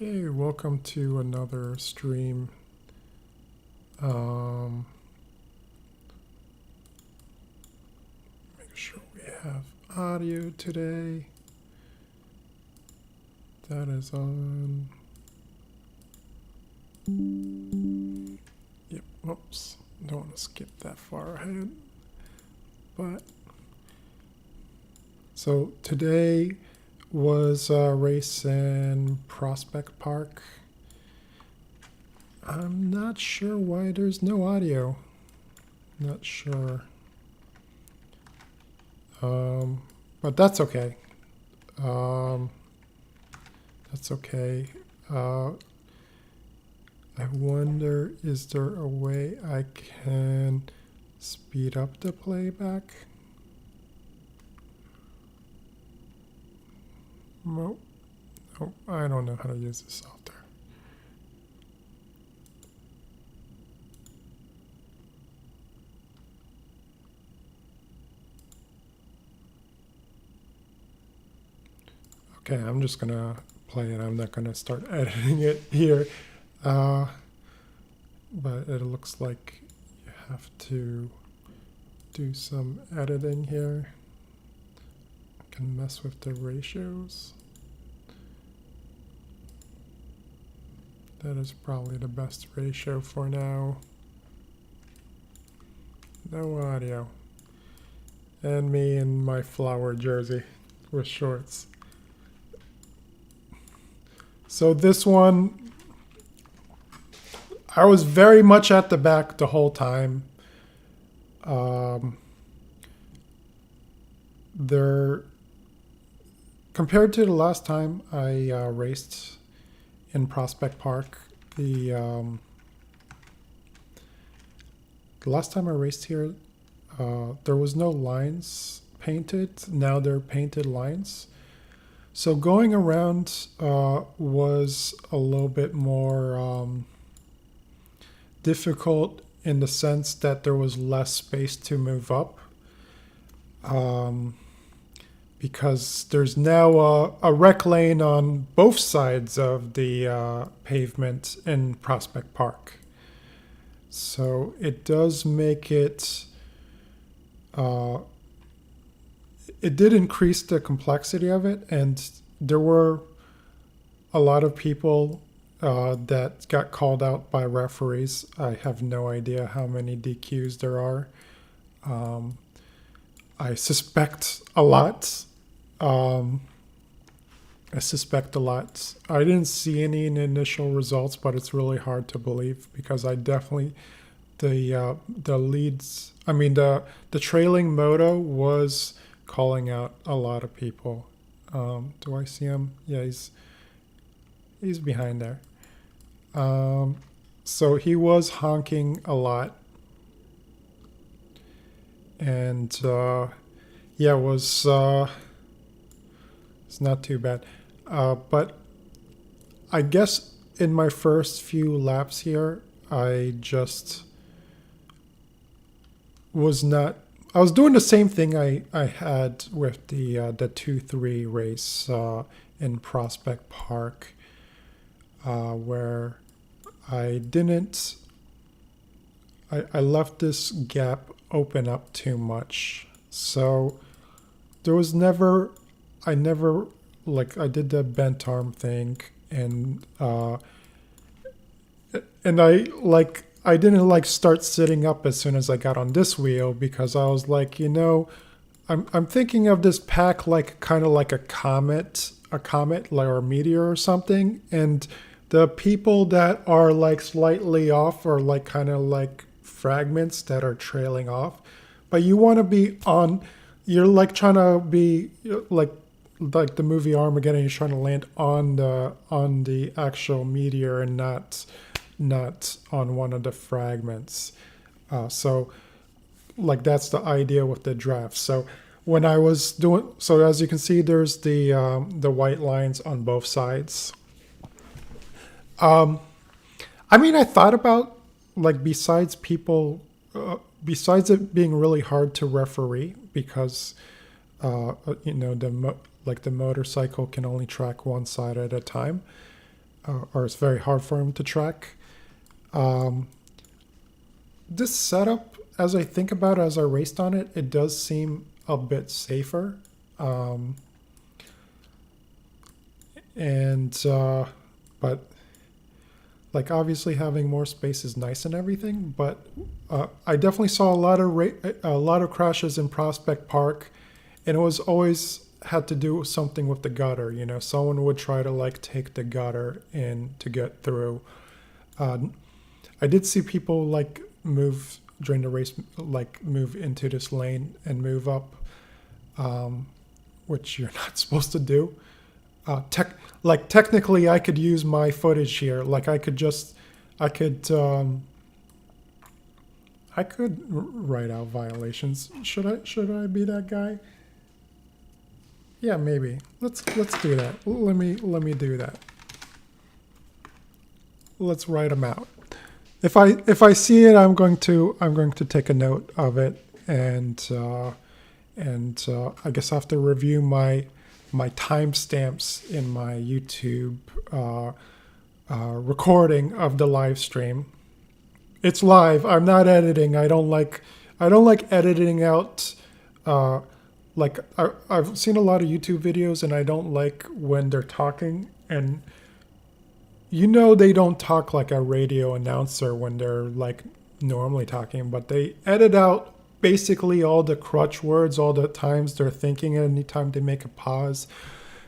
Okay, welcome to another stream. Make sure we have audio today. That is on. Yep, whoops. Don't want to skip that far ahead. But, so today was a race in Prospect Park. I'm not sure why there's no audio. Not sure. But that's okay. That's okay. I wonder, is there a way I can speed up the playback? No, I don't know how to use this software. Okay, I'm just gonna play it. I'm not gonna start editing it here. But it looks like you have to do some editing here. I can mess with the ratios. That is probably the best ratio for now. No audio. And me in my flower jersey with shorts. So this one, I was very much at the back the whole time. Compared to the last time I raced in Prospect Park, the last time I raced here, there was no lines painted. Now there are painted lines. So going around was a little bit more difficult in the sense that there was less space to move up, because there's now a rec lane on both sides of the pavement in Prospect Park. So it does make it, it did increase the complexity of it, and there were a lot of people that got called out by referees. I have no idea how many DQs there are. I suspect a lot. I didn't see any in initial results, but it's really hard to believe because I definitely the leads. I mean the trailing moto was calling out a lot of people. Do I see him? Yeah, he's behind there. So he was honking a lot, and yeah, it's not too bad. But I guess in my first few laps here, I just was not. I was doing the same thing I had with the 2-3 race in Prospect Park, where I didn't. I left this gap open up too much, so there was never. I never I did the bent arm thing, and I didn't start sitting up as soon as I got on this wheel because I was like, I'm thinking of this pack kind of like a comet or a meteor or something, and the people that are slightly off are kind of fragments that are trailing off, but you want to be on. You're trying to be like the movie Armageddon. You're trying to land on the actual meteor and not on one of the fragments. So that's the idea with the draft. So when I was doing, so as you can see, there's the white lines on both sides. I mean, I thought about besides it being really hard to referee because the motorcycle can only track one side at a time. or it's very hard for him to track. Um, this setup, as I think about it, as I raced on it, it does seem a bit safer. Um, and but like obviously having more space is nice and everything, but I definitely saw a lot of crashes in Prospect Park, and it was always had to do something with the gutter. You know, someone would try to like take the gutter in to get through. Uh, I did see people like move during the race, like move into this lane and move up, um, which you're not supposed to do. Technically, I could use my footage here. Like I could, write out violations. Should I be that guy? Yeah, maybe. Let's do that. Let me do that. Let's write them out. If I see it, I'm going to take a note of it, and I guess I have to review my timestamps in my YouTube recording of the live stream. It's live. I'm not editing. I don't like editing out. I've seen a lot of YouTube videos, and I don't like when they're talking, and they don't talk like a radio announcer when they're like normally talking, but they edit out basically all the crutch words, all the times they're thinking, anytime they make a pause.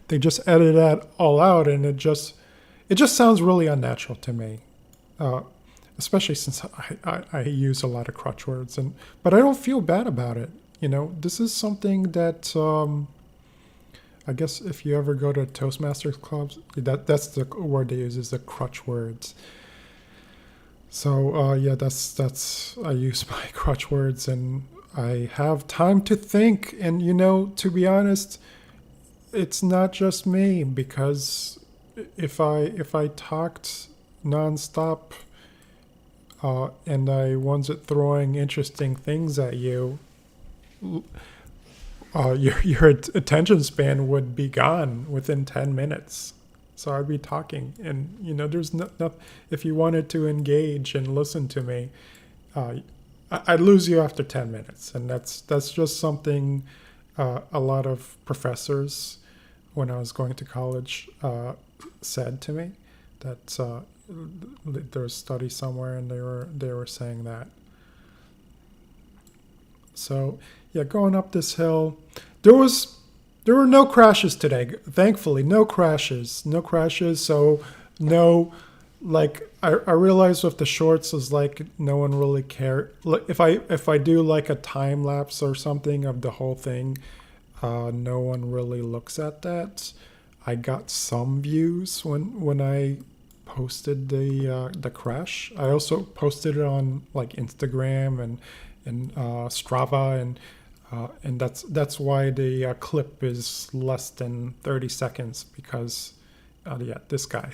They just edit that all out, and it just sounds really unnatural to me. Especially since I use a lot of crutch words, but I don't feel bad about it. This is something that I guess if you ever go to Toastmasters clubs, that's the word they use, is the crutch words. So yeah, that's I use my crutch words, and I have time to think. And to be honest, it's not just me, because if I talked nonstop, and I wasn't throwing interesting things at you, your attention span would be gone within 10 minutes. So I'd be talking, and there's no, if you wanted to engage and listen to me, I'd lose you after 10 minutes, and that's just something a lot of professors when I was going to college said to me, that there was a study somewhere, and they were saying that. So yeah, going up this hill, there were no crashes today. Thankfully, no crashes. So no, like I realized with the shorts is like no one really cared. Like if I do like a time lapse or something of the whole thing, no one really looks at that. I got some views when I posted the crash. I also posted it on like Instagram and Strava, and that's why the clip is less than 30 seconds, because yeah, this guy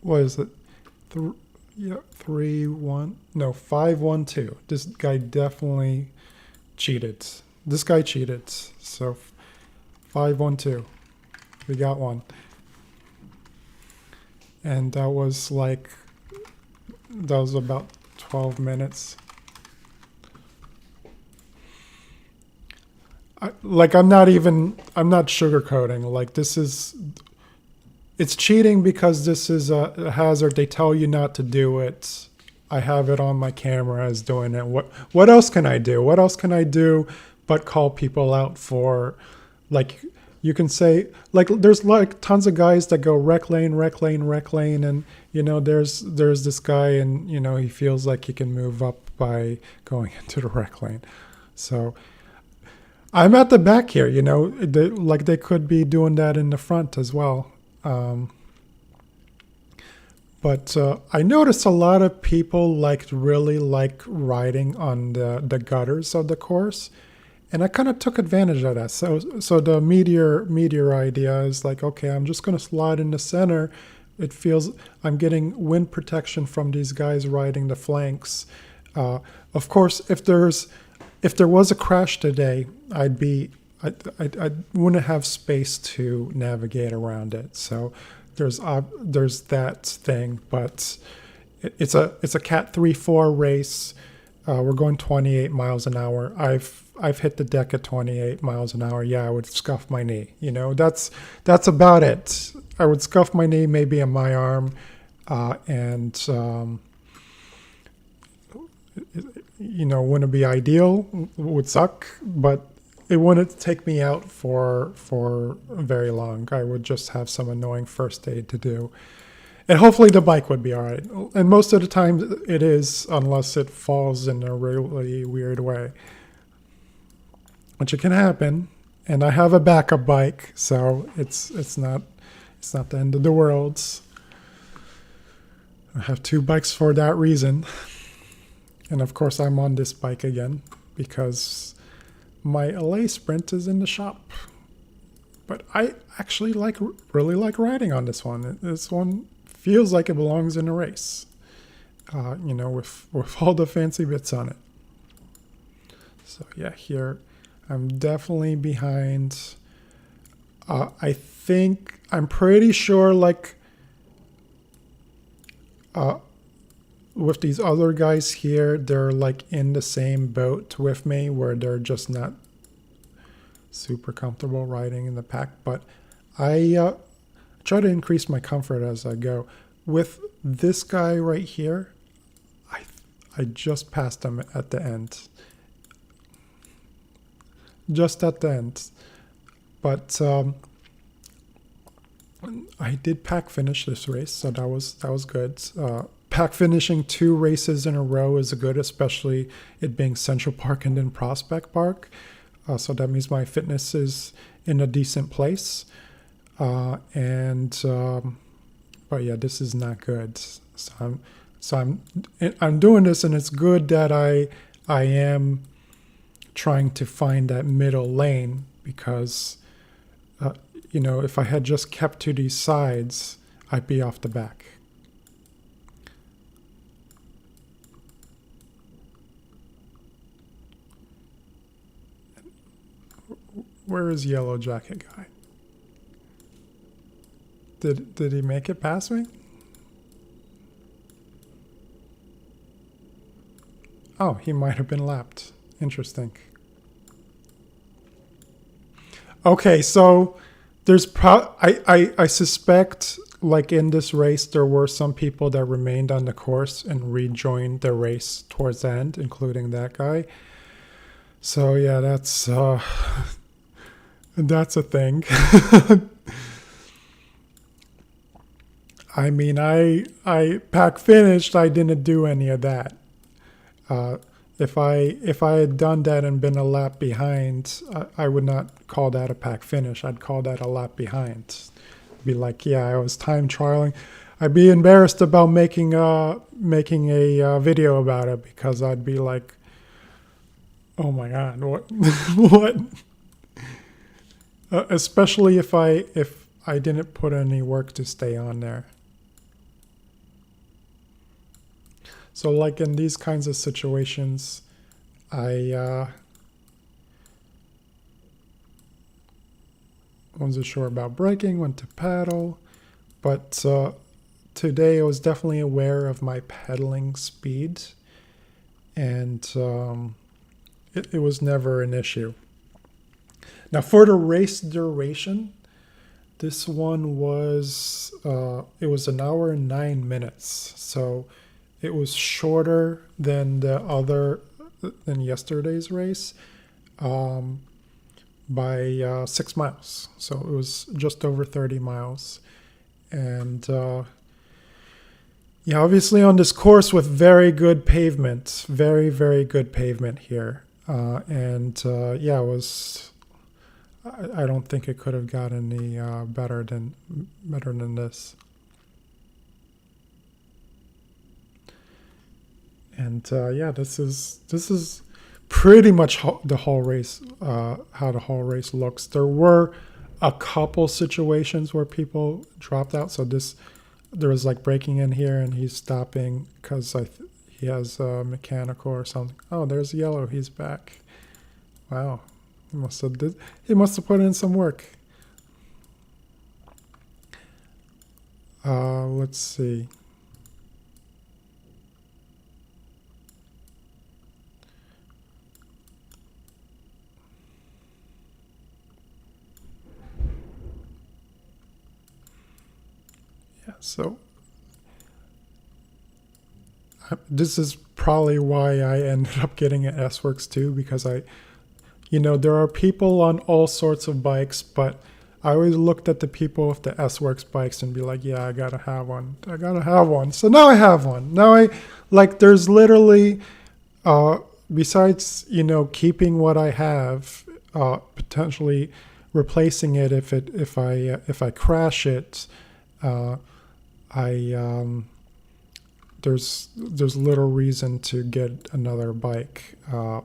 what is it? Yeah, 512. This guy definitely cheated. This guy cheated. So 512. We got one. And that was about 12 minutes. I'm not sugarcoating. Like, it's cheating because this is a hazard. They tell you not to do it. I have it on my camera as doing it. What else can I do? What else can I do but call people out for, like, you can say, like, there's like tons of guys that go rec lane, and there's this guy, and he feels like he can move up by going into the rec lane. So I'm at the back here, they could be doing that in the front as well. But I noticed a lot of people really like riding on the gutters of the course. And I kind of took advantage of that. So the meteor idea is like, okay, I'm just going to slide in the center. It feels I'm getting wind protection from these guys riding the flanks. Of course, if there was a crash today, I wouldn't have space to navigate around it. So there's that thing, but it's a Cat 3-4 race. We're going 28 miles an hour. I've hit the deck at 28 miles an hour. Yeah, I would scuff my knee. That's about it. I would scuff my knee, maybe on my arm, and wouldn't be ideal. Would suck, but it wouldn't take me out for very long. I would just have some annoying first aid to do. And hopefully the bike would be all right. And most of the time it is, unless it falls in a really weird way, which it can happen. And I have a backup bike, so it's not the end of the world. I have two bikes for that reason. And of course I'm on this bike again because my LA Sprint is in the shop. But I actually really like riding on this one. This one feels like it belongs in a race, with all the fancy bits on it. So yeah, here I'm definitely behind. I'm pretty sure, with these other guys here, they're like in the same boat with me, where they're just not super comfortable riding in the pack. But I try to increase my comfort as I go. With this guy right here, I just passed him at the end. Just at the end. But I did pack finish this race, so that was good. Pack finishing 2 races in a row is good, especially it being Central Park and then Prospect Park. So that means my fitness is in a decent place. But yeah, this is not good. So I'm doing this, and it's good that I am trying to find that middle lane, because if I had just kept to these sides, I'd be off the back. Where is Yellow Jacket guy? Did he make it past me? Oh, he might have been lapped. Interesting. Okay, so there's I suspect, like in this race, there were some people that remained on the course and rejoined the race towards the end, including that guy. So yeah, that's a thing. I mean, I pack finished. I didn't do any of that. If I had done that and been a lap behind, I would not call that a pack finish. I'd call that a lap behind. Be like, yeah, I was time trialing. I'd be embarrassed about making a video about it, because I'd be like, oh my god, what what? Especially if I didn't put any work to stay on there. So like in these kinds of situations, I wasn't sure about braking, went to paddle, but today I was definitely aware of my pedaling speed, and it was never an issue. Now for the race duration, this one was it was 1 hour and 9 minutes, so it was shorter than than yesterday's race by 6 miles. So it was just over 30 miles. And yeah, obviously on this course with very good pavement, very, very good pavement here. Yeah, it was, I don't think it could have gotten any better than this. And yeah, this is pretty much the whole race, how the whole race looks. There were a couple situations where people dropped out. So there was like braking in here, and he's stopping because he has a mechanical or something. Oh, there's Yellow. He's back. Wow, he must have put in some work. Let's see. Yeah, so this is probably why I ended up getting an S-Works too, because there are people on all sorts of bikes, but I always looked at the people with the S-Works bikes and be like, yeah, I gotta have one. I gotta have one. So now I have one. Now there's literally, besides, keeping what I have, potentially replacing it if I crash it, uh, there's little reason to get another bike. I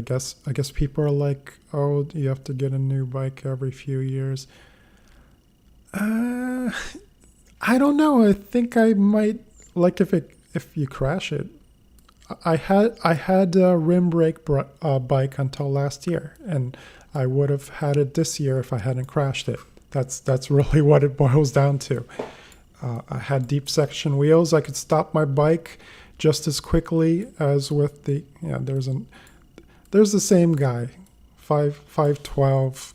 guess people are like, oh, you have to get a new bike every few years. Uh, I don't know. I think I might like if you crash it. I had a rim brake bike until last year, and I would have had it this year if I hadn't crashed it. That's really what it boils down to. I had deep section wheels. I could stop my bike just as quickly as with the yeah. There's the same guy, 512,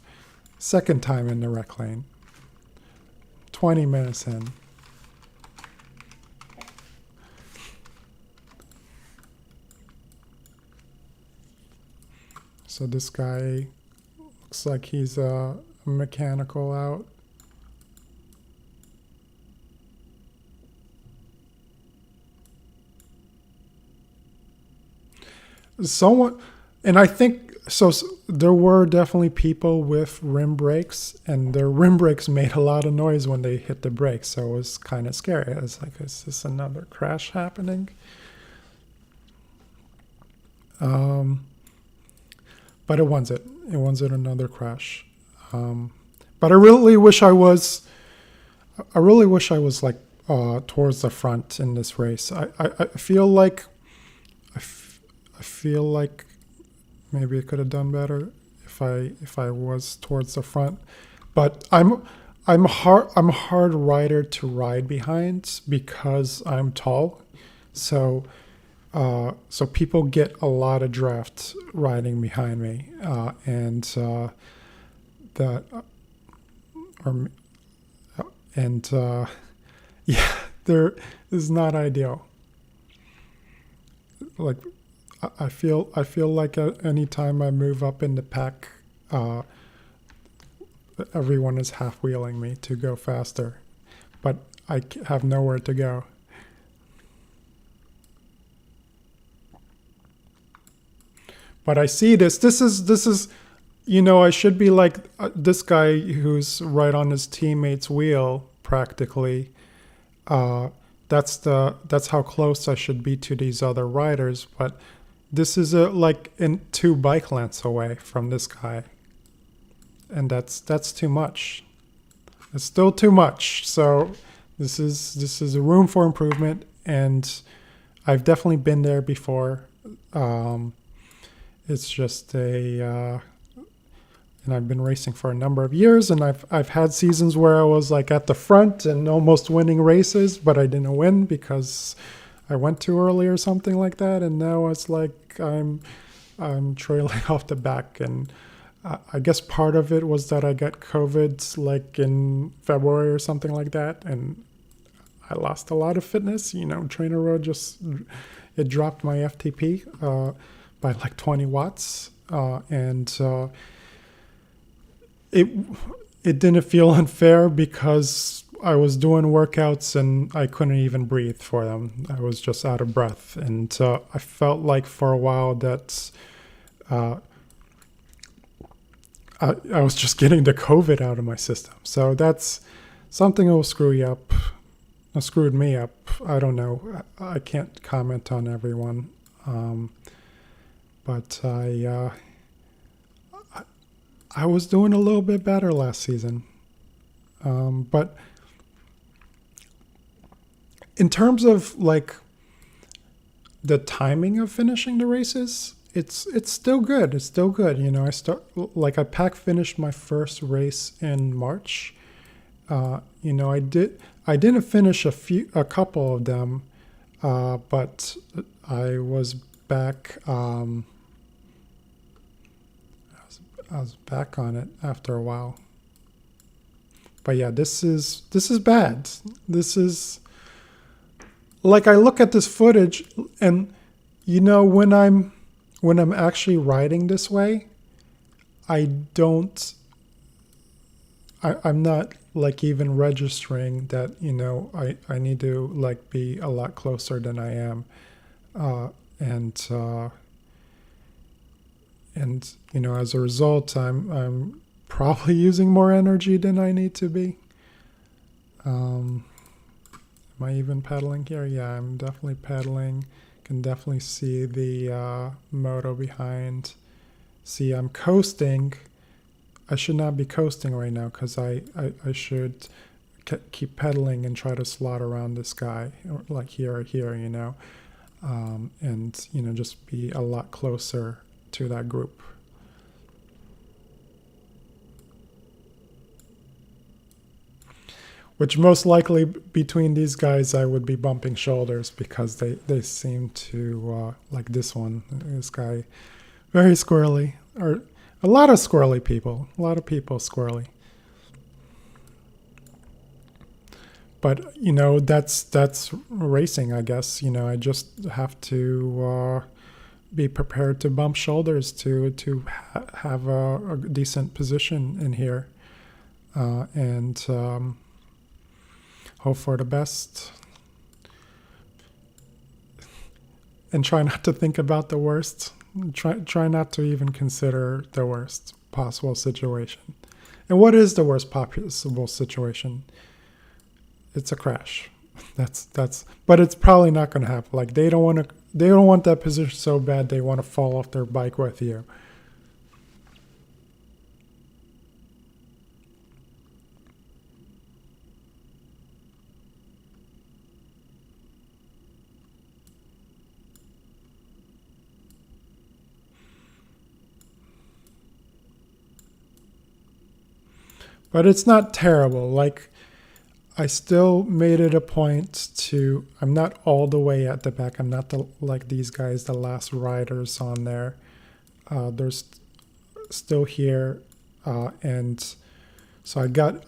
second time in the rec lane, 20 minutes in. So this guy looks like he's a mechanical out. Someone, and I think so. There were definitely people with rim brakes, and their rim brakes made a lot of noise when they hit the brakes. So it was kind of scary. I was like, is this another crash happening? Um, but it wasn't. It wasn't another crash. But I really wish I was. I really wish I was like towards the front in this race. I feel like I feel like maybe I could have done better if I was towards the front. But I'm a hard rider to ride behind because I'm tall. So so people get a lot of draft riding behind me, and that or and yeah, there is not ideal. Like I feel like any time I move up in the pack, uh, everyone is half wheeling me to go faster, but I have nowhere to go. But I see this. This is I should be like this guy who's right on his teammate's wheel practically. Uh, that's how close I should be to these other riders. But this is like in 2 bike lengths away from this guy, and that's too much. It's still too much. So this is a room for improvement, and I've definitely been there before. Um, it's just and I've been racing for a number of years, and I've had seasons where I was like at the front and almost winning races, but I didn't win because I went too early or something like that. And now it's like I'm trailing off the back, and I guess part of it was that I got COVID like in February or something like that, and I lost a lot of fitness. Trainer Road it dropped my FTP by like 20 watts, and it it didn't feel unfair because I was doing workouts and I couldn't even breathe for them. I was just out of breath, and I felt like for a while that uh, I was just getting the COVID out of my system. So that's something that will screw you up. Screwed me up. I don't know. I can't comment on everyone, but I was doing a little bit better last season. But in terms of like the timing of finishing the races, it's still good. It's still good. I pack finished my first race in March, You know, I didn't finish a couple of them, but I was back. I was back on it after a while. But yeah, this is bad. This is like, I look at this footage, and you know, when I'm actually writing this way, I don't. I'm not like even registering that, you know, I need to like be a lot closer than I am, uh, and uh, and you know, as a result, I'm probably using more energy than I need to be. Um, am I even pedaling here? Yeah, I'm definitely pedaling. Can definitely see the moto behind. See, I'm coasting. I should not be coasting right now because I should keep pedaling and try to slot around this guy, like here or here, you know, and, you know, just be a lot closer to that group. Which most likely between these guys, I would be bumping shoulders because they seem to, like this guy, very squirrely, or a lot of squirrely people, a lot of people squirrely. But you know, that's racing, I guess. You know, I just have to be prepared to bump shoulders to have a decent position in here, and hope for the best, and try not to think about the worst. Try not to even consider the worst possible situation. And what is the worst possible situation? It's a crash. That's. But it's probably not going to happen. Like, they don't want to. They don't want that position so bad they want to fall off their bike with you. But it's not terrible. Like, I still made it a point to. I'm not all the way at the back. I'm not like these guys, the last riders on there. There's still here, and so I got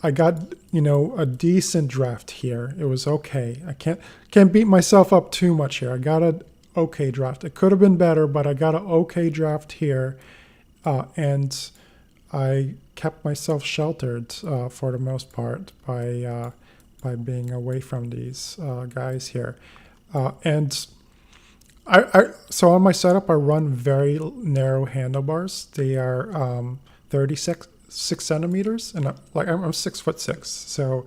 you know, a decent draft here. It was okay. I can't beat myself up too much here. I got a okay draft. It could have been better, but I got an okay draft here, and I kept myself sheltered for the most part by being away from these guys here, and so on my setup, I run very narrow handlebars. They are 36 centimeters, and like I'm 6'6", so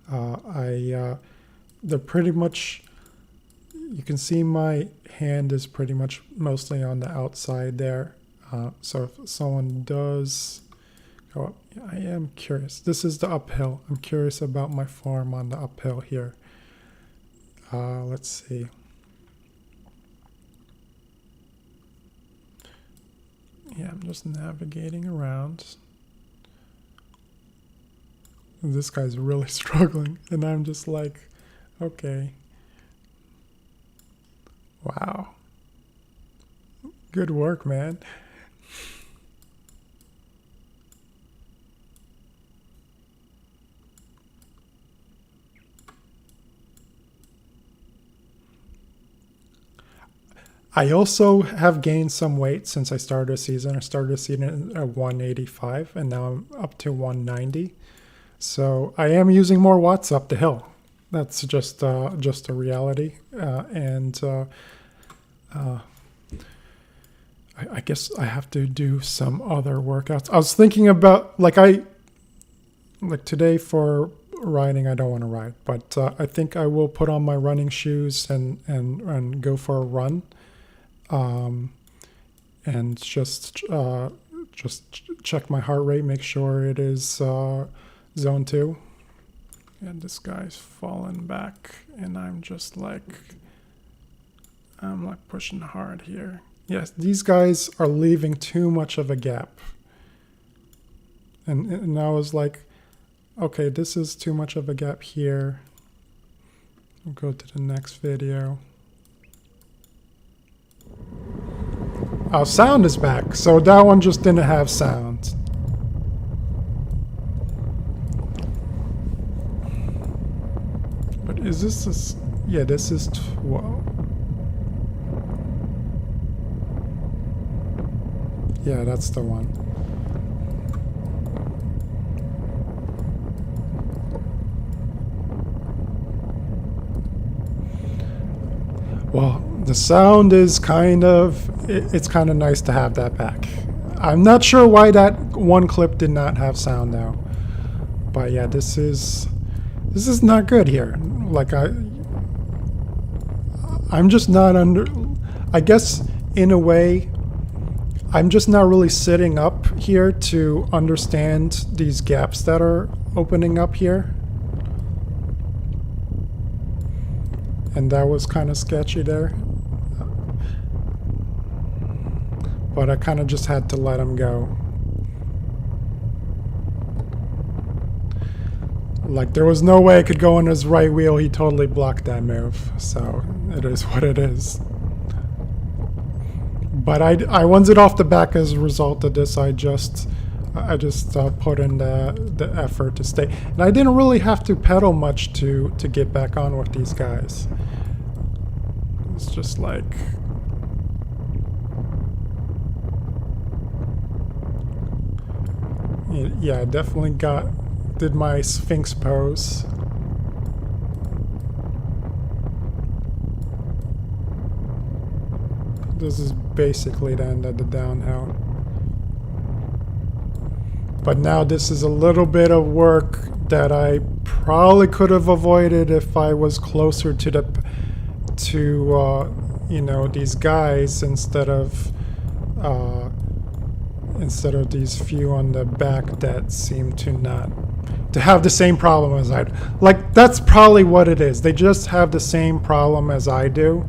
I they're pretty much. You can see my hand is pretty much mostly on the outside there. So if someone does go up, I am curious. This is the uphill. I'm curious about my form on the uphill here. Let's see. Yeah, I'm just navigating around. This guy's really struggling, and I'm just like, okay. Wow. Good work, man. I also have gained some weight since I started the season. I started the season at 185, and now I'm up to 190. So I am using more watts up the hill. That's just a reality, and I guess I have to do some other workouts. I was thinking about like today for riding. I don't want to ride, but I think I will put on my running shoes and go for a run, and just check my heart rate, make sure it is zone 2. And this guy's falling back, and I'm like pushing hard here. Yes, these guys are leaving too much of a gap. And I was like, Okay, this is too much of a gap here. We'll go to the next video. Oh, sound is back. So that one just didn't have sound. But is this... Yeah, this is 12. Yeah, that's the one. Well, the sound is kind of... It's kind of nice to have that back. I'm not sure why that one clip did not have sound though. But yeah, this is not good here. Like I'm just not under... I guess in a way, I'm just not really sitting up here to understand these gaps that are opening up here. And that was kind of sketchy there. But I kind of just had to let him go. Like, there was no way I could go on his right wheel. He totally blocked that move. So, it is what it is. But I won it off the back as a result of this. I just put in the effort to stay. And I didn't really have to pedal much to get back on with these guys. It's just like... Yeah, I definitely did my Sphinx pose. This is basically the end of the downhill. But now this is a little bit of work that I probably could have avoided if I was closer to you know, these guys instead of these few on the back that seem to have the same problem as I do. Like, that's probably what it is. They just have the same problem as I do.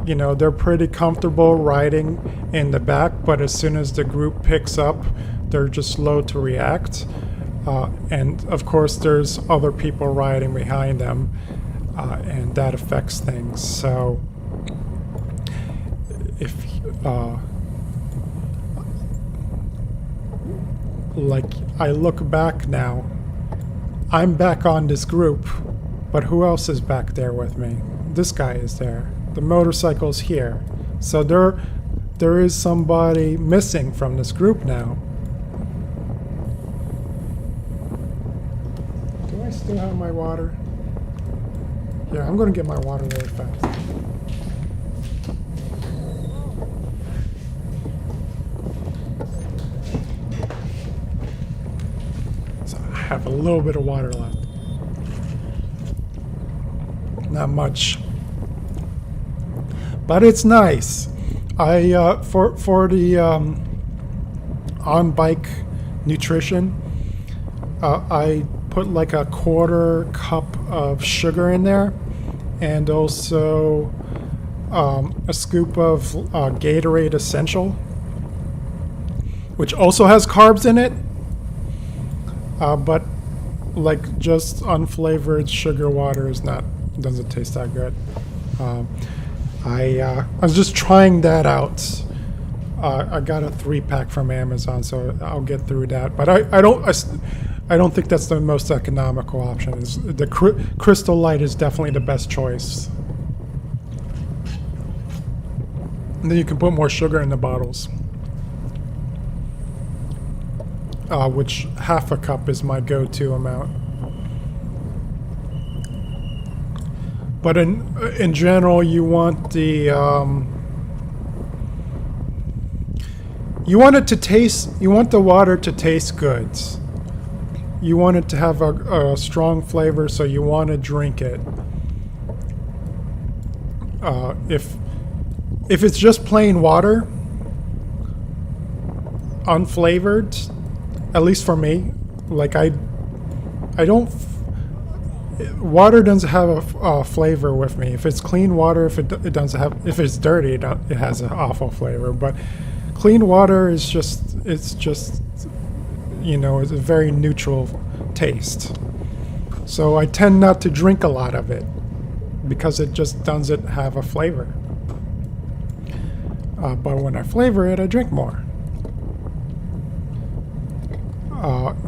You know, they're pretty comfortable riding in the back, but as soon as the group picks up, they're just slow to react. And of course, there's other people riding behind them, and that affects things. So, if like, I look back now, I'm back on this group, but who else is back there with me? This guy is there. The motorcycle's here. So there is somebody missing from this group now. Do I still have my water? Yeah, I'm gonna get my water really fast. So I have a little bit of water left. Not much. But it's nice. I for the on bike nutrition, I put like a 1/4 cup of sugar in there, and also a scoop of Gatorade Essential, which also has carbs in it, but like just unflavored sugar water doesn't taste that good. I was just trying that out. I got a 3-pack from Amazon, so I'll get through that. But I don't think that's the most economical option. The Crystal Light is definitely the best choice. And then you can put more sugar in the bottles, which 1/2 cup is my go-to amount. But in general, you want the you want it to taste. You want the water to taste good. You want it to have a strong flavor, so you want to drink it. If it's just plain water, unflavored, at least for me, like I don't. Water doesn't have a flavor with me. If it's clean water, if it doesn't have, if it's dirty, it has an awful flavor. But clean water is just, you know, it's a very neutral taste. So I tend not to drink a lot of it because it just doesn't have a flavor. But when I flavor it, I drink more.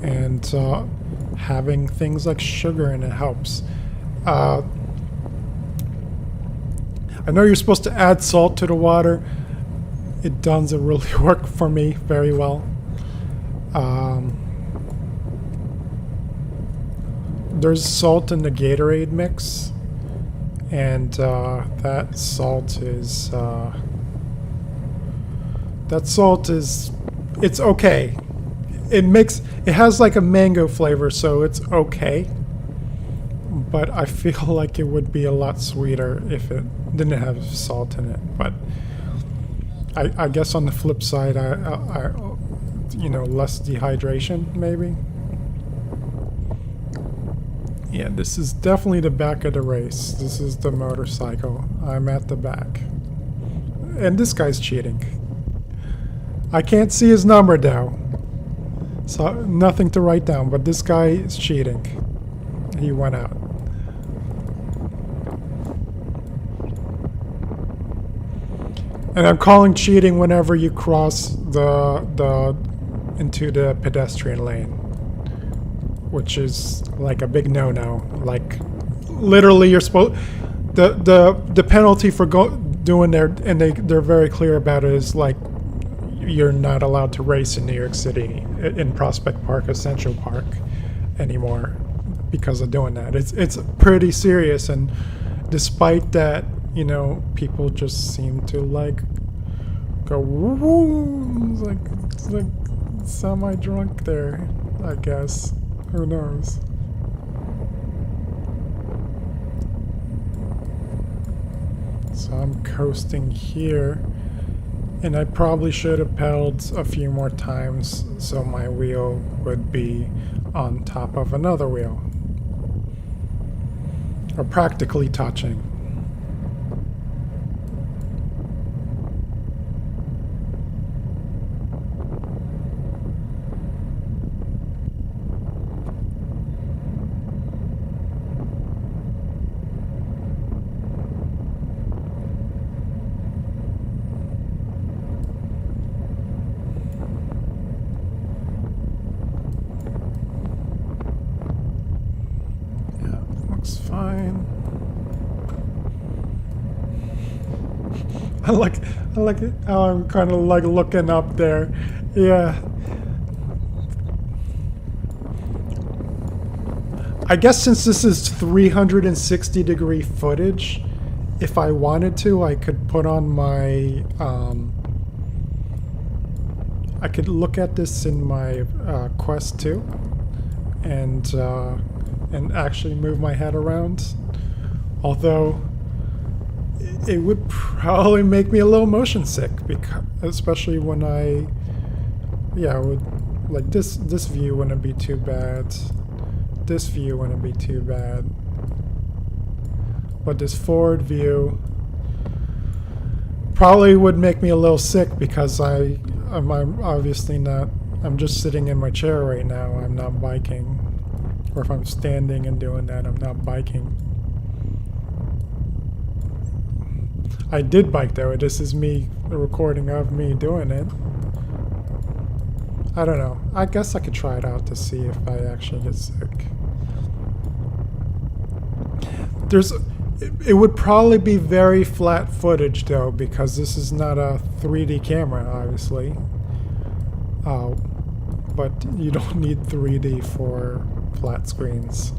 And having things like sugar in it helps. I know you're supposed to add salt to the water. It doesn't really work for me very well. There's salt in the Gatorade mix, and that salt is it's okay. It has like a mango flavor, so it's okay. But I feel like it would be a lot sweeter if it didn't have salt in it. But I guess on the flip side, I you know, less dehydration maybe. Yeah, this is definitely the back of the race. This is the motorcycle. I'm at the back. And this guy's cheating. I can't see his number though. So nothing to write down, but this guy is cheating. He went out. And I'm calling cheating whenever you cross into the pedestrian lane, which is like a big no-no. Like literally, you're supposed the penalty for doing there, and they're very clear about it, is like you're not allowed to race in New York City in Prospect Park or Central Park anymore because of doing that. It's pretty serious, and despite that, you know, people just seem to like go woo, it's like semi-drunk there, I guess. Who knows? So I'm coasting here, and I probably should have pedaled a few more times so my wheel would be on top of another wheel, or practically touching. Fine. I like it how I'm kind of like looking up there. Yeah. I guess since this is 360-degree footage, if I wanted to, I could put on my I could look at this in my Quest 2 and actually move my head around. Although it would probably make me a little motion sick, because especially when would, like this view wouldn't be too bad. This view wouldn't be too bad. But this forward view probably would make me a little sick, because I'm obviously not, I'm just sitting in my chair right now. I'm not biking. Or if I'm standing and doing that, I'm not biking. I did bike though. This is me, a recording of me doing it. I don't know. I guess I could try it out to see if I actually get sick. It would probably be very flat footage though, because this is not a 3D camera, obviously. But you don't need 3D for flat screens.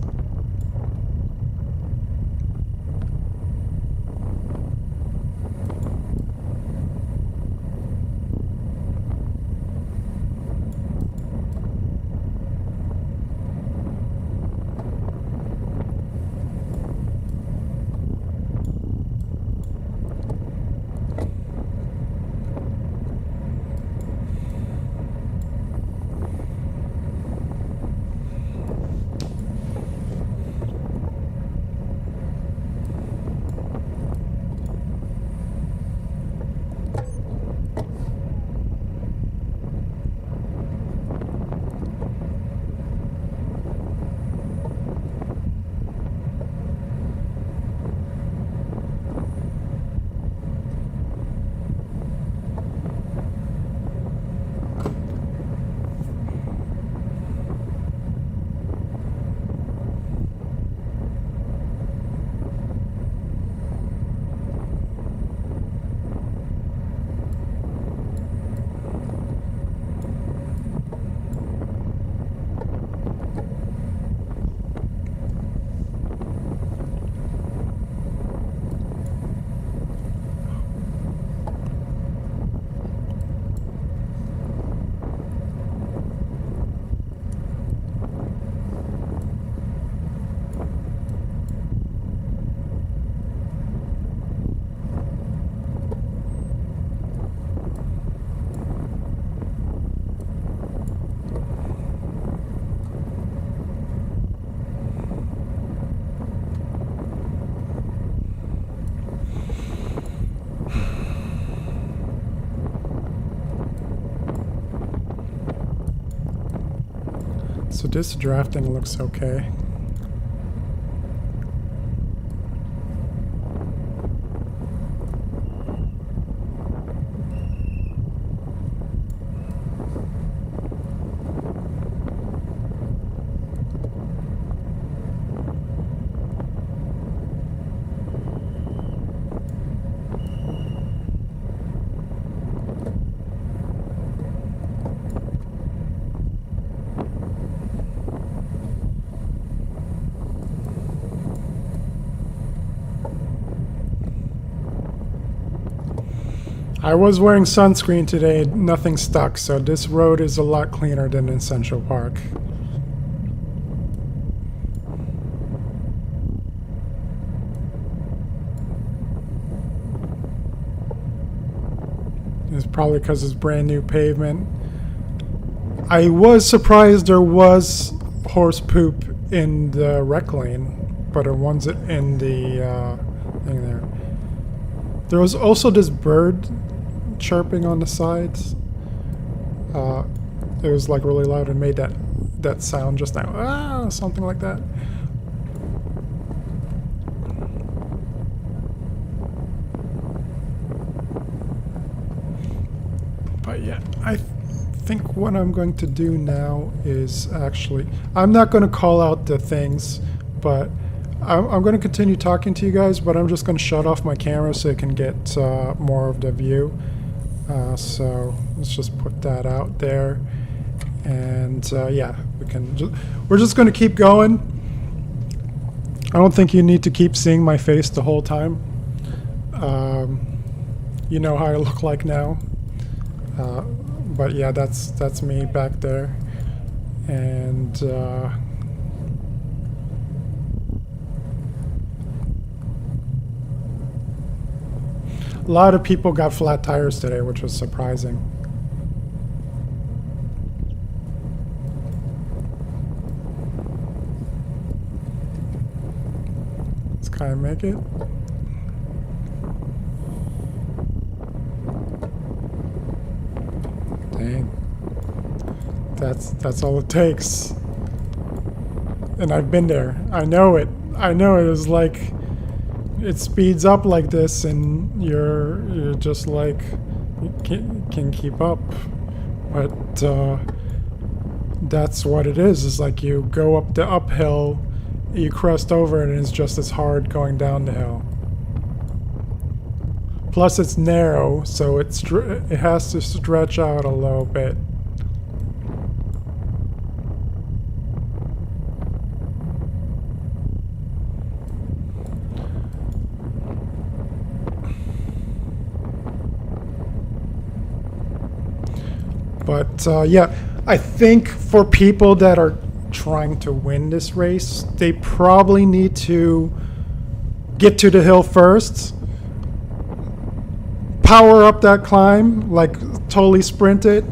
So this drafting looks okay. I was wearing sunscreen today, nothing stuck, so this road is a lot cleaner than in Central Park. It's probably because it's brand new pavement. I was surprised there was horse poop in the rec lane, but it wasn't in the thing there. There was also this bird chirping on the sides. It was like really loud and made that sound just now, something like that. But yeah, I think what I'm going to do now is actually, I'm not going to call out the things, but I'm going to continue talking to you guys, but I'm just going to shut off my camera so you can get more of the view. So let's just put that out there, and yeah, we're just going to keep going. I don't think you need to keep seeing my face the whole time. You know how I look like now, but yeah, that's me back there, and a lot of people got flat tires today, which was surprising. Let's kind of make it. Dang. That's all it takes. And I've been there. I know it. I know it is like it speeds up like this, and you're just like you can keep up, but that's what it is. It's like you go up the uphill, you crest over it, and it's just as hard going down the hill. Plus, it's narrow, so it has to stretch out a little bit. But yeah, I think for people that are trying to win this race, they probably need to get to the hill first, power up that climb, like totally sprint it,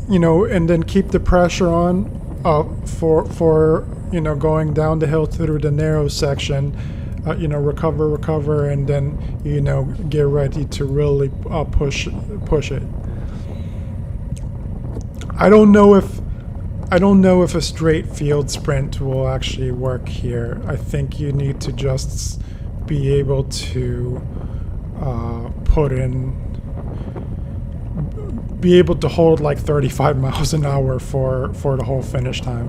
you know, and then keep the pressure on for you know, going down the hill through the narrow section. You know, recover, and then, you know, get ready to really push it. I don't know if a straight field sprint will actually work here. I think you need to just be able to be able to hold like 35 miles an hour for the whole finish time.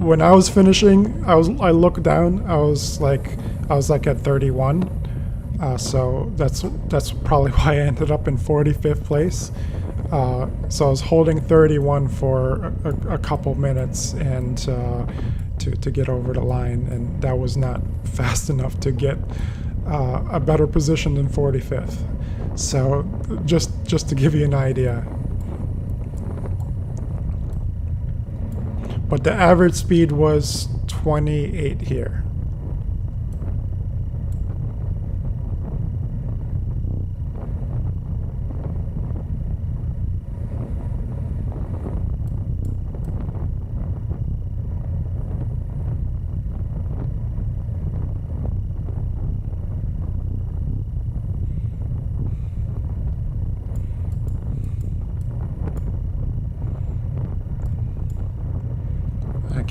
When I was finishing, I looked down. I was like at 31, so that's probably why I ended up in 45th place. So I was holding 31 for a couple minutes, and to get over the line, and that was not fast enough to get a better position than 45th. So just to give you an idea. But the average speed was 28 here.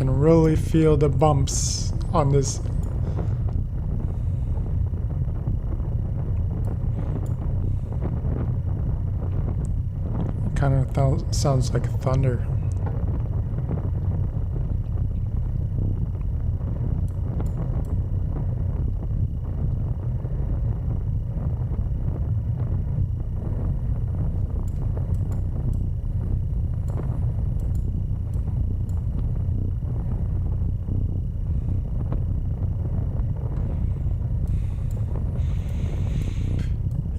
can really feel the bumps on this. Kind of sounds like thunder.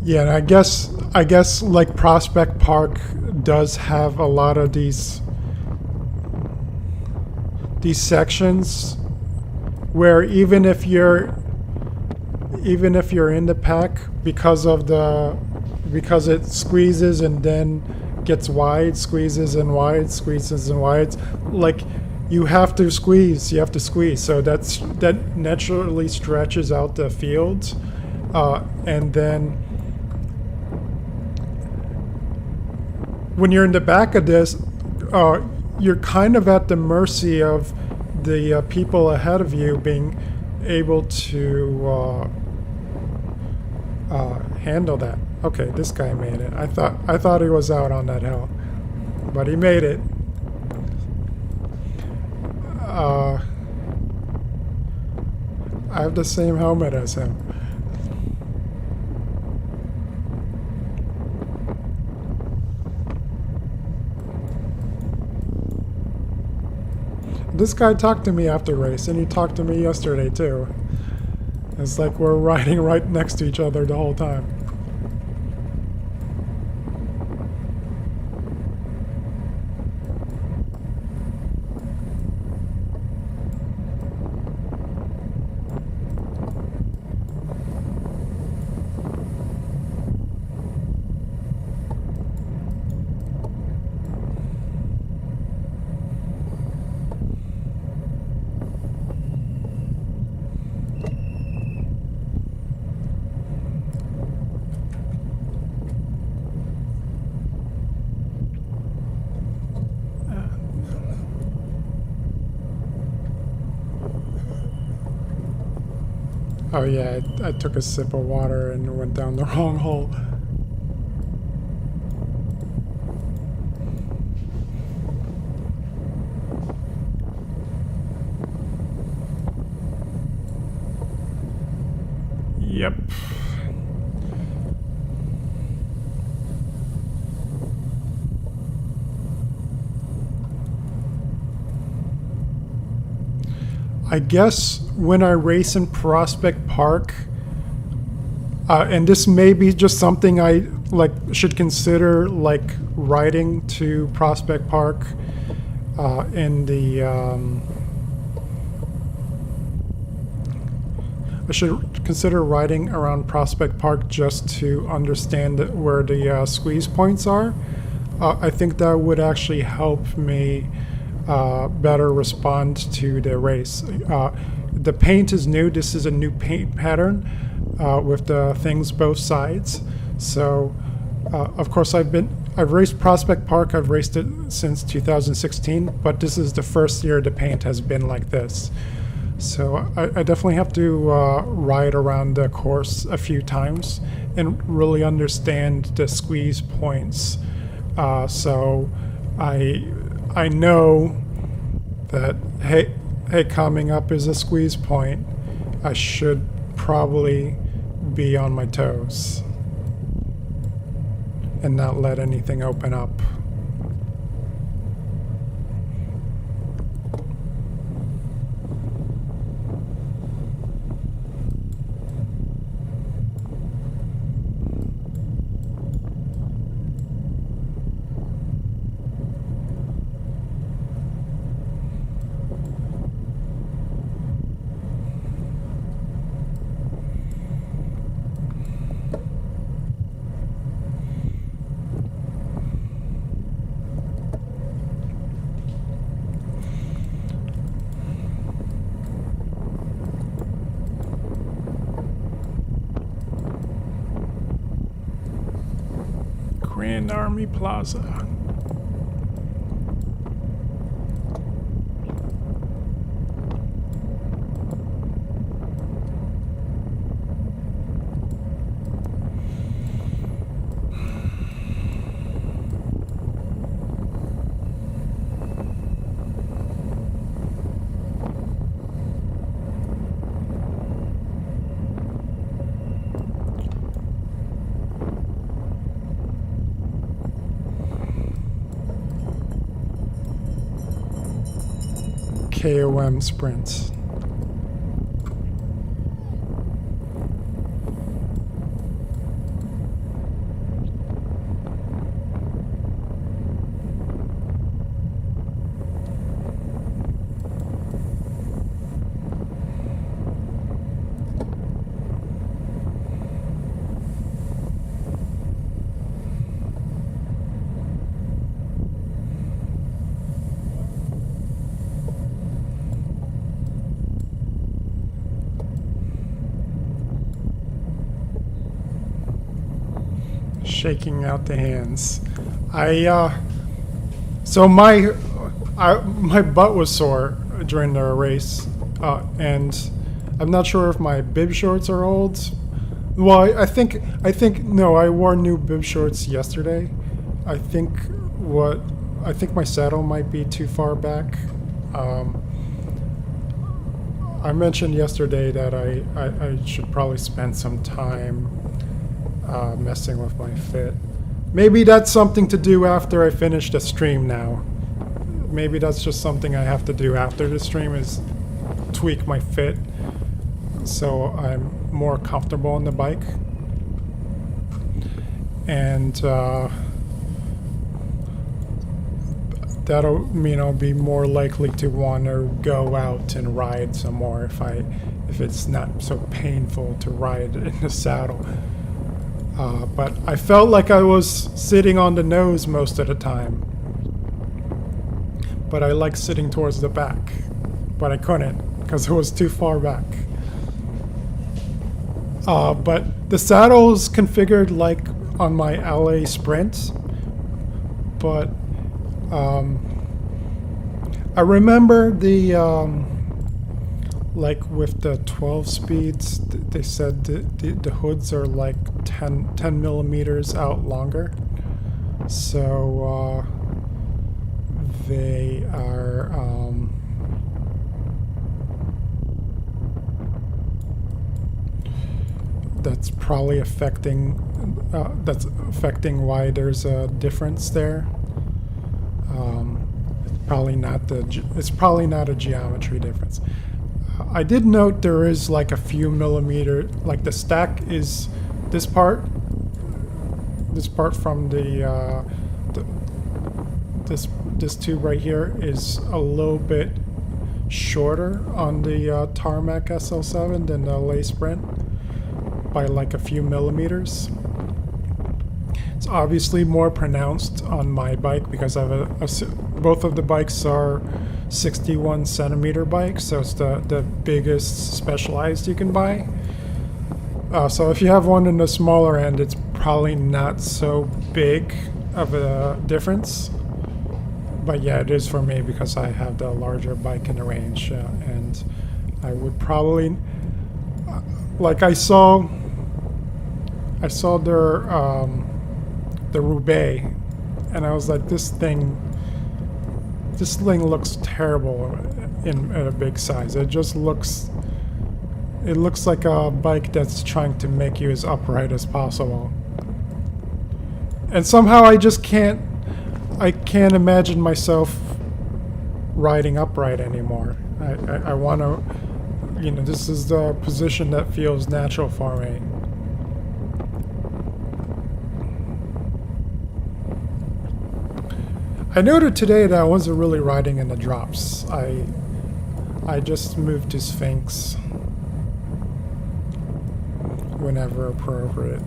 Yeah, and I guess like Prospect Park does have a lot of these sections where even if you're in the pack, because it squeezes and then gets wide, squeezes and wide, squeezes and wide, like you have to squeeze, so that naturally stretches out the field, and then when you're in the back of this, you're kind of at the mercy of the people ahead of you being able to handle that. Okay, this guy made it. I thought he was out on that hill, but he made it. I have the same helmet as him. This guy talked to me after race, and he talked to me yesterday too. It's like we're riding right next to each other the whole time. Oh yeah, I took a sip of water and went down the wrong hole. Yep. I guess when I race in Prospect Park, and this may be just something I should consider, like riding to Prospect Park in the. I should consider riding around Prospect Park just to understand where the squeeze points are. I think that would actually help me better respond to the race. The paint is new. This is a new paint pattern with the things both sides. So, of course, I've raced Prospect Park. I've raced it since 2016, but this is the first year the paint has been like this. So I definitely have to ride around the course a few times and really understand the squeeze points. So I know that, hey, coming up is a squeeze point. I should probably be on my toes and not let anything open up. Grand Army Plaza. KOM sprints. Shaking out the hands. So my butt was sore during the race, and I'm not sure if my bib shorts are old. Well, I think no, I wore new bib shorts yesterday. I think my saddle might be too far back. I mentioned yesterday that I should probably spend some time messing with my fit. Maybe that's something to do after I finish the stream now. Maybe that's just something I have to do after the stream, is tweak my fit so I'm more comfortable on the bike. And that'll mean I'll be more likely to want to go out and ride some more if it's not so painful to ride in the saddle. But I felt like I was sitting on the nose most of the time. But I like sitting towards the back. But I couldn't, because it was too far back. But the saddle's configured like on my LA Sprint. But I remember the like with the 12 speeds, they said the hoods are like 10 millimeters out longer. So they are that's probably affecting why there's a difference there. It's probably not a geometry difference. I did note there is like a few millimeter, like the stack is this part from this tube right here is a little bit shorter on the Tarmac SL7 than the LA Sprint by like a few millimeters. It's obviously more pronounced on my bike because I have both of the bikes are 61 centimeter bikes, so it's the biggest Specialized you can buy. So if you have one in the smaller end, it's probably not so big of a difference. But yeah, it is for me because I have the larger bike in the range, and I would probably like I saw the Roubaix, and I was like, this thing looks terrible at a big size. It looks like a bike that's trying to make you as upright as possible. And somehow I can't imagine myself riding upright anymore. I want to, this is the position that feels natural for me. I noted today that I wasn't really riding in the drops. I just moved to Sphinx whenever appropriate.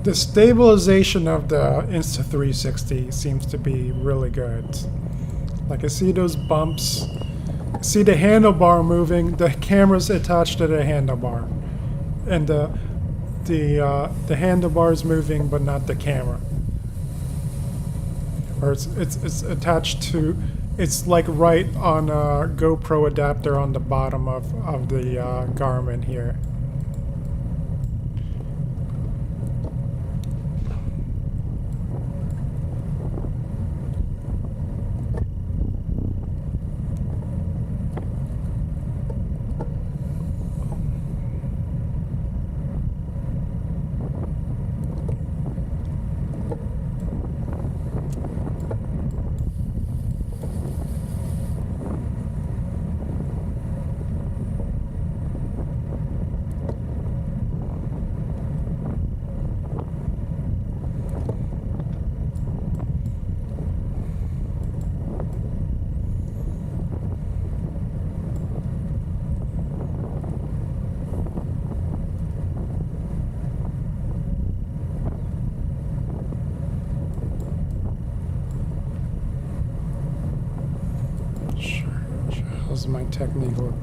The stabilization of the Insta360 seems to be really good. Like I see those bumps, see the handlebar moving, the camera's attached to the handlebar. And the handlebar's moving but not the camera. Or it's attached to, it's like right on a GoPro adapter on the bottom of the Garmin here. How's my technique look?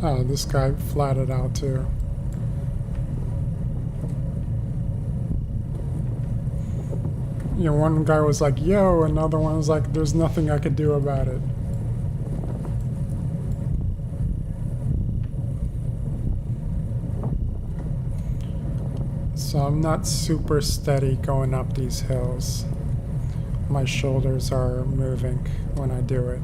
Oh, this guy flatted out too. You know, one guy was like, yo, another one was like, there's nothing I could do about it. So I'm not super steady going up these hills. My shoulders are moving when I do it.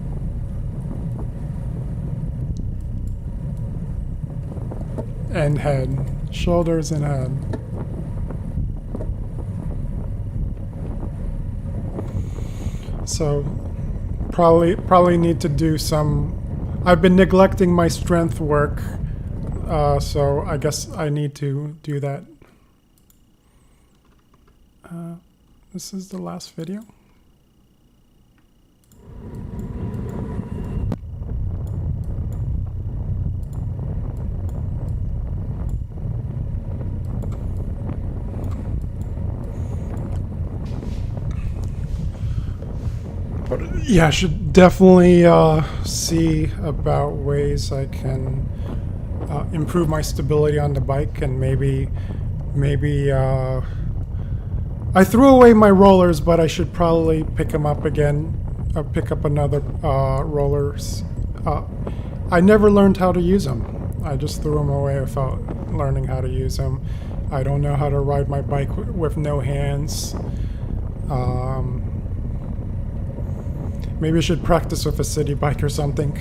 And head. Shoulders and head. So probably need to do some... I've been neglecting my strength work, so I guess I need to do that. This is the last video. But yeah, I should definitely see about ways I can improve my stability on the bike, and maybe I threw away my rollers, but I should probably pick them up again. Pick up another rollers. I never learned how to use them. I just threw them away without learning how to use them. I don't know how to ride my bike with no hands. Maybe I should practice with a city bike or something.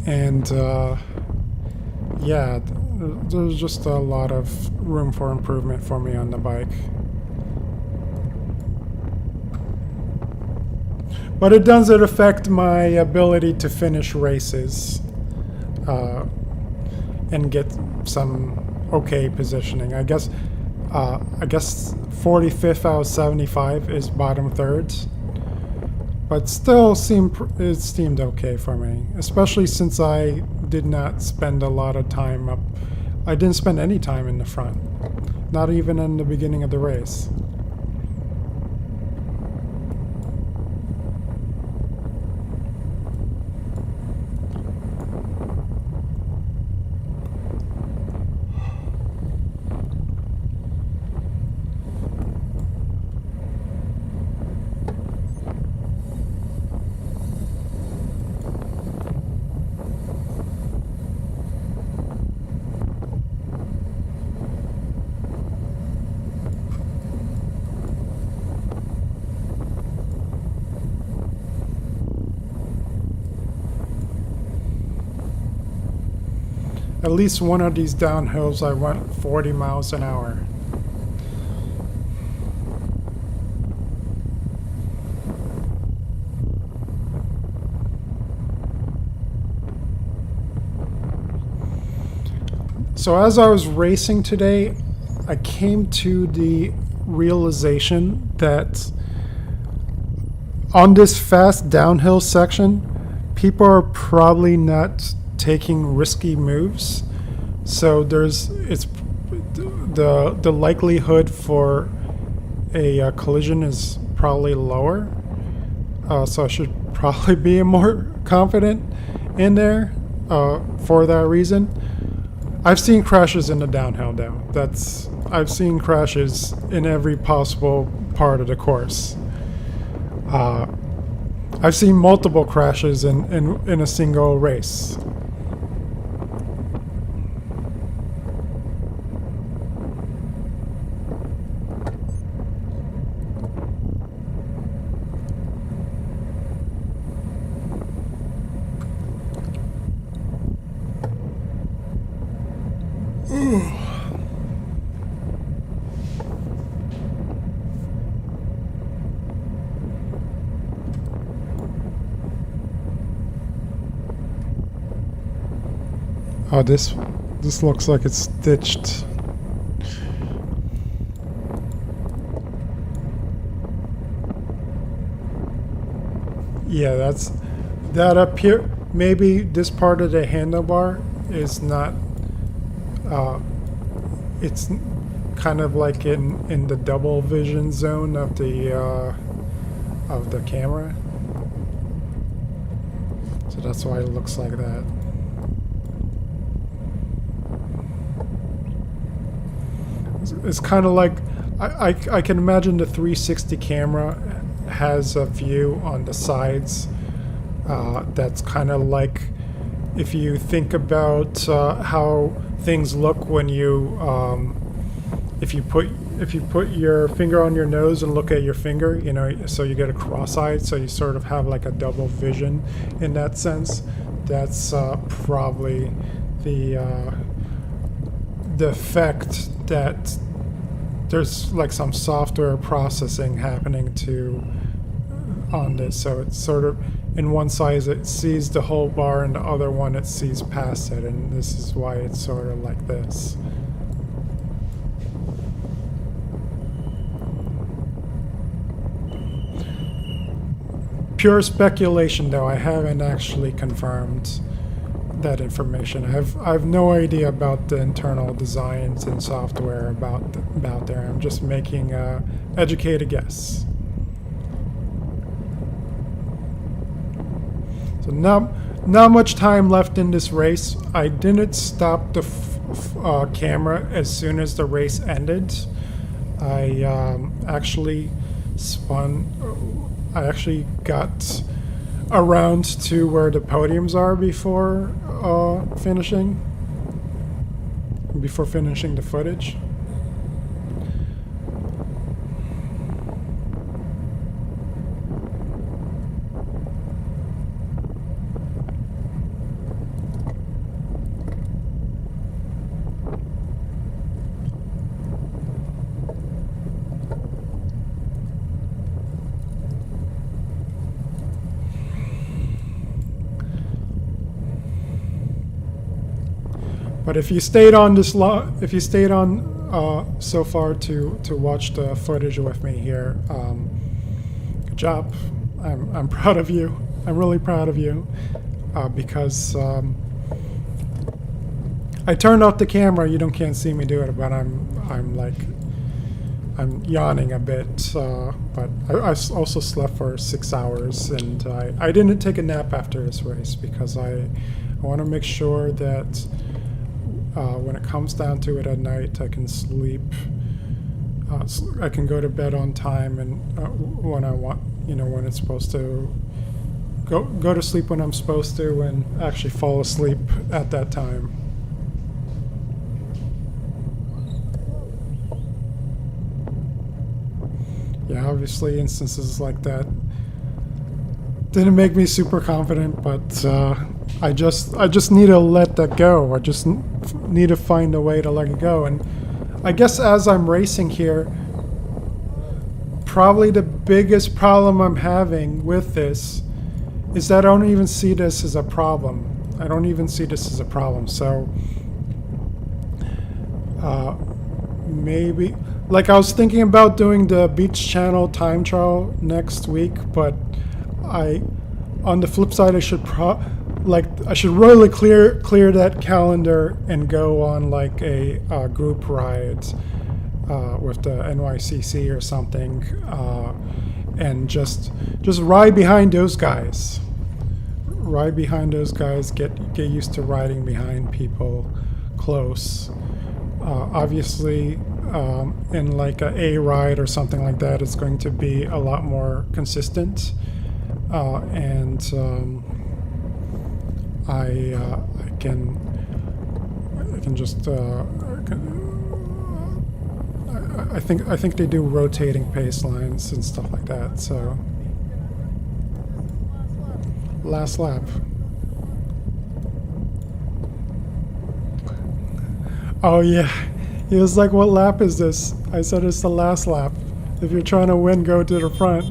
And yeah, there's just a lot of room for improvement for me on the bike. But it doesn't affect my ability to finish races and get some okay positioning. I guess 45th out of 75 is bottom thirds. But still it seemed okay for me, especially since I did not spend a lot of time up. I didn't spend any time in the front, not even in the beginning of the race. At least one of these downhills I went 40 miles an hour. So as I was racing today, I came to the realization that On this fast downhill section, people are probably not taking risky moves, so the likelihood for a collision is probably lower. So I should probably be more confident in there for that reason. I've seen crashes in the downhill though. I've seen crashes in every possible part of the course. I've seen multiple crashes in a single race. Oh, this looks like it's stitched. Yeah, that up here. Maybe this part of the handlebar is not. It's kind of like in the double vision zone of the camera. So that's why it looks like that. It's kind of like I can imagine the 360 camera has a view on the sides that's kind of like if you think about how things look when you if you put your finger on your nose and look at your finger, you know, so you get a cross-eyed, so you sort of have like a double vision in that sense. That's probably the effect that there's like some software processing happening on this. So it's sort of in one side it sees the whole bar and the other one it sees past it, and this is why it's sort of like this. Pure speculation though, I haven't actually confirmed that information. I've no idea about the internal designs and software about there. I'm just making a educated guess. So not much time left in this race. I didn't stop the camera as soon as the race ended. I actually I actually got around to where the podiums are before finishing the footage. But if you stayed on so far to watch the footage with me here, good job. I'm proud of you. I'm really proud of you because I turned off the camera. You can't see me do it, but I'm yawning a bit. But I also slept for 6 hours, and I didn't take a nap after this race because I want to make sure that. When it comes down to it at night, I can sleep. I can go to bed on time, and when I want, when it's supposed to go to sleep when I'm supposed to, and actually fall asleep at that time. Yeah, obviously instances like that didn't make me super confident, but I just need to let that go. I just need to find a way to let it go. And I guess as I'm racing here, probably the biggest problem I'm having with this is that I don't even see this as a problem. I don't even see this as a problem. So maybe Like I was thinking about doing the beach channel time trial next week, but I, on the flip side, I should really clear that calendar and go on like a group ride with the NYCC or something, and just ride behind those guys. Ride behind those guys. Get used to riding behind people close. Obviously, in like a ride or something like that, it's going to be a lot more consistent, and I can just I think they do rotating pace lines and stuff like that. So last lap. Oh yeah, he was like, "What lap is this?" I said, "It's the last lap. If you're trying to win, go to the front."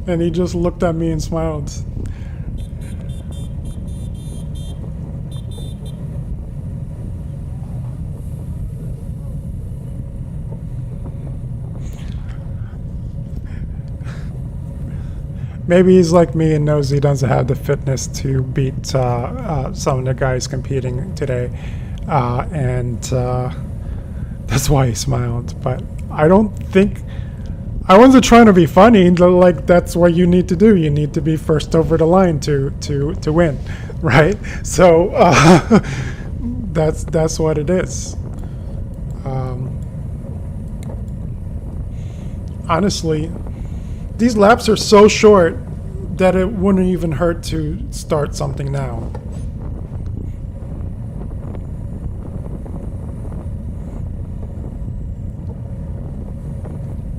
And he just looked at me and smiled. Maybe he's like me and knows he doesn't have the fitness to beat some of the guys competing today, and that's why he smiled. But I don't think I wasn't trying to be funny. Like that's what you need to do. You need to be first over the line to win, right? So that's what it is. Honestly, these laps are so short that it wouldn't even hurt to start something now.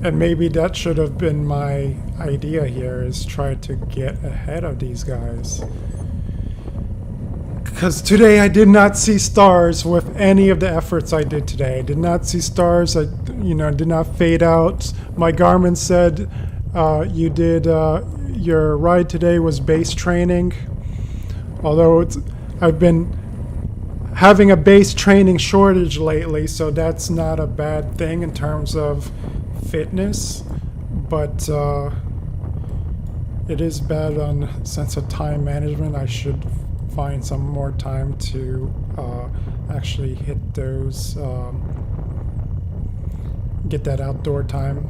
And maybe that should have been my idea here, is try to get ahead of these guys. Because today I did not see stars with any of the efforts I did today. I did not see stars. I did not fade out. My Garmin said you did your ride today was base training. Although I've been having a base training shortage lately, so that's not a bad thing in terms of fitness, but it is bad on sense of time management. I should find some more time to actually hit those, get that outdoor time.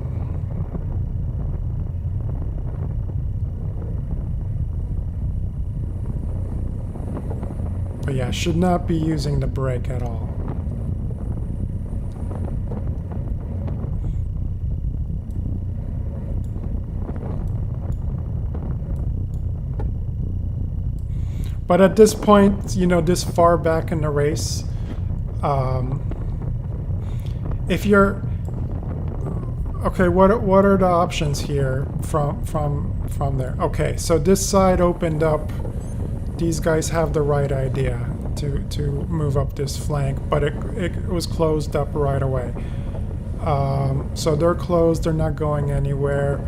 But yeah, should not be using the brake at all. But at this point, this far back in the race, if you're okay, what are the options here from there? Okay, so this side opened up. These guys have the right idea to move up this flank, but it was closed up right away. So they're closed. They're not going anywhere.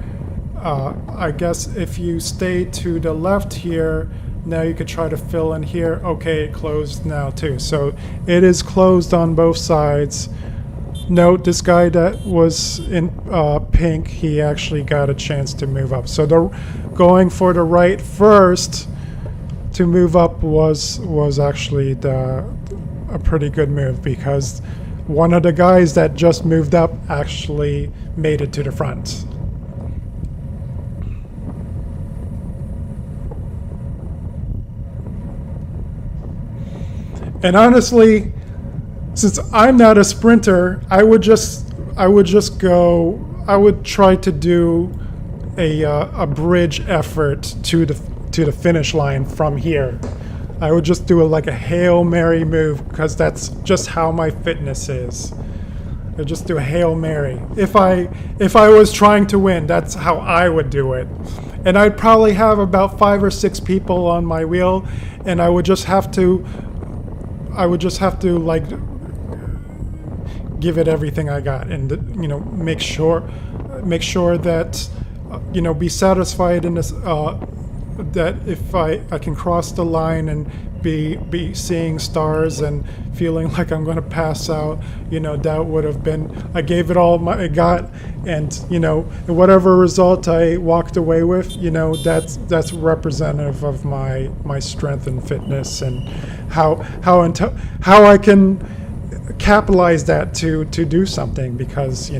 I guess if you stay to the left here, now you could try to fill in here. Okay, it closed now too. So it is closed on both sides. Note this guy that was in pink, he actually got a chance to move up. So they're going for the right first to move up was actually a pretty good move, because one of the guys that just moved up actually made it to the front. And honestly, since I'm not a sprinter, I would try to do a bridge effort to the finish line from here. I would just do like a Hail Mary move, because that's just how my fitness is. I would just do a Hail Mary. If I was trying to win, that's how I would do it. And I'd probably have about 5 or 6 people on my wheel, and I would just have to like give it everything I got, and make sure that be satisfied in this that if I can cross the line and be seeing stars and feeling like I'm going to pass out, that would have been, I gave it all I got, and whatever result I walked away with, that's representative of my strength and fitness, and how I can capitalize that to do something, because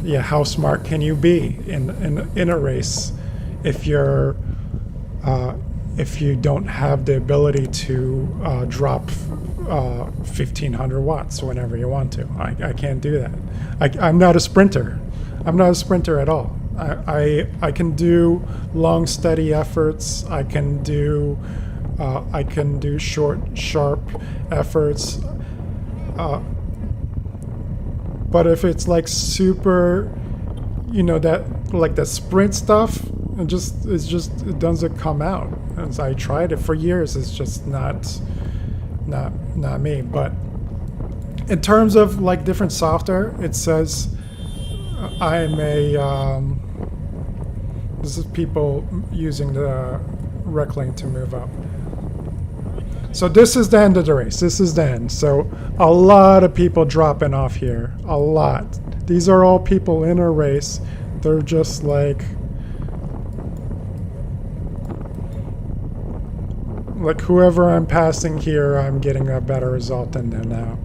yeah, how smart can you be in a race if you don't have the ability to drop 1,500 watts whenever you want to? I can't do that. I'm not a sprinter. I'm not a sprinter at all. I can do long, steady efforts. I can do short, sharp efforts. But if it's like super, that like the sprint stuff, it doesn't come out. As I tried it for years, it's just not me. But in terms of like different software, it says I'm a. This is people using the rec link to move up. So this is the end of the race. This is the end. So a lot of people dropping off here. A lot. These are all people in a race. They're just like whoever I'm passing here, I'm getting a better result than them now.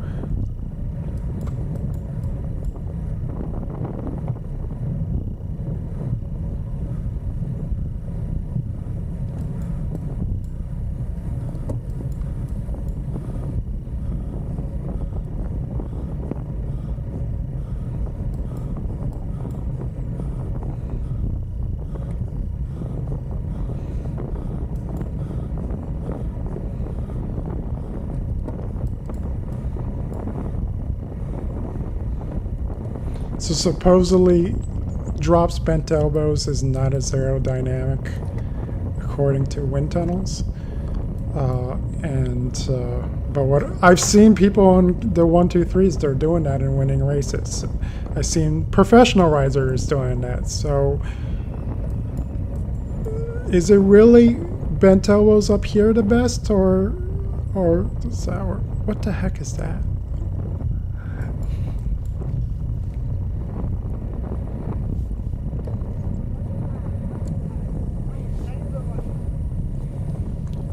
So supposedly, drops bent elbows is not as aerodynamic, according to wind tunnels. But what I've seen people on the 1-2-3s, they're doing that and winning races. I've seen professional riders doing that. So, is it really bent elbows up here the best, or what the heck is that?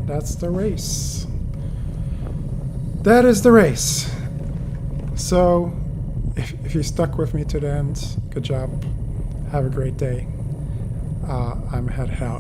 That's the race. That is the race. So, if you stuck with me to the end, good job. Have a great day. I'm headed out.